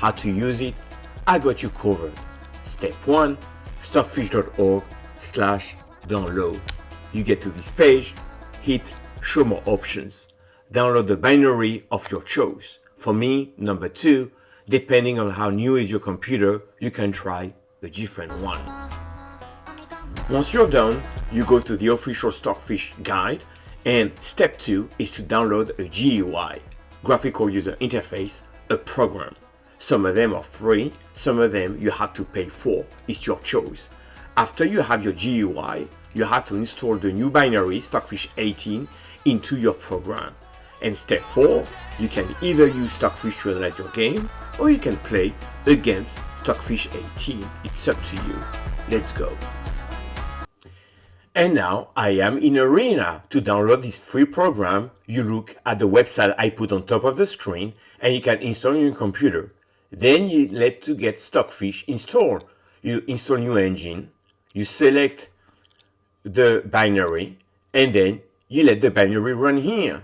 how to use it, I got you covered. Step 1, stockfish.org/download. You get to this page, hit show more options. Download the binary of your choice. For me, number 2, depending on how new is your computer, you can try a different one. Once you're done, you go to the official Stockfish guide, and step 2 is to download a GUI, graphical user interface, a program. Some of them are free, some of them you have to pay for. It's your choice. After you have your GUI, you have to install the new binary, Stockfish 18, into your program. And step 4, you can either use Stockfish to analyze your game, or you can play against Stockfish 18. It's up to you. Let's go. And now I am in Arena. To download this free program, you look at the website I put on top of the screen, and you can install on your computer. Then you let to get Stockfish installed. You install new engine, you select the binary, and then you let the binary run here.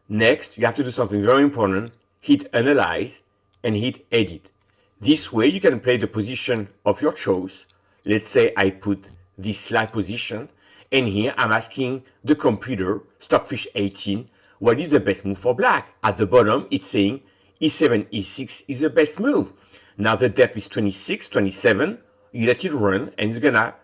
Next, you have to do something very important. Hit Analyze and hit Edit. This way you can play the position of your choice. Let's say I put this slide position, and here I'm asking the computer, Stockfish 18, what is the best move for black? At the bottom, it's saying E7, E6 is the best move. Now the depth is 26, 27. You let it run, and it's gonna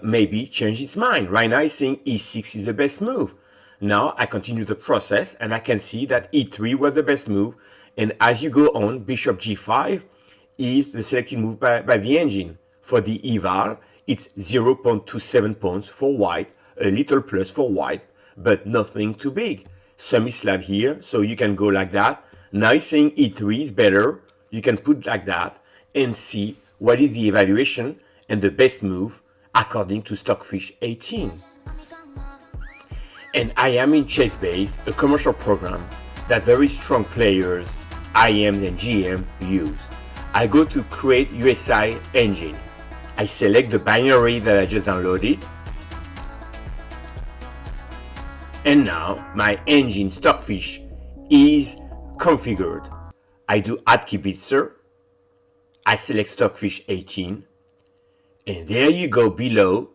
maybe change its mind. Right now, it's saying E6 is the best move. Now I continue the process, and I can see that E3 was the best move. And as you go on, Bishop G5 is the selected move by the engine. For the eval, it's 0.27 points for white, a little plus for white, but nothing too big. Some is slab here, so you can go like that. Now it's saying E3 is better. You can put like that and see what is the evaluation and the best move according to Stockfish 18. And I am in ChessBase, a commercial program that very strong players, IM and GM, use. I go to Create USI Engine. I select the binary that I just downloaded. And now my engine Stockfish is configured. I do Add Kibitzer. I select Stockfish 18. And there you go below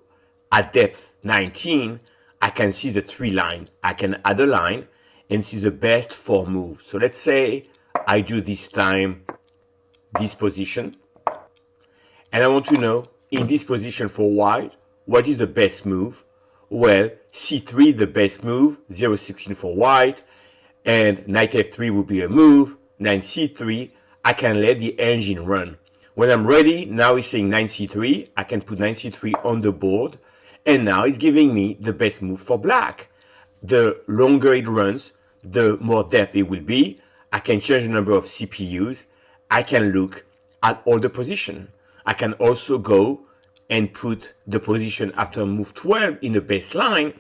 at depth 19. I can see the 3 lines. I can add a line and see the best 4 moves. So let's say I do this time this position. And I want to know in this position for white, what is the best move? Well, C3 the best move, 0.16 for white, and knight F3 would be a move, 9C3, I can let the engine run. When I'm ready, now it's saying 9C3, I can put 9C3 on the board, and now it's giving me the best move for black. The longer it runs, the more depth it will be. I can change the number of CPUs. I can look at all the position. I can also go and put the position after move 12 in the baseline.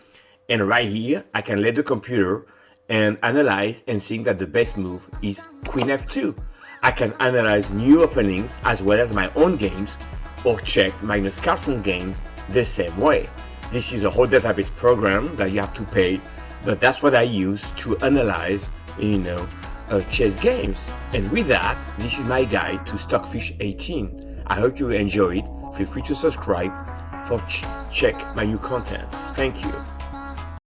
And right here, I can let the computer and analyze and think that the best move is Queen F2. I can analyze new openings as well as my own games or check Magnus Carlsen's games the same way. This is a whole database program that you have to pay, but that's what I use to analyze, chess games. And with that, this is my guide to Stockfish 18. I hope you enjoy it. Feel free to subscribe for check my new content. Thank you.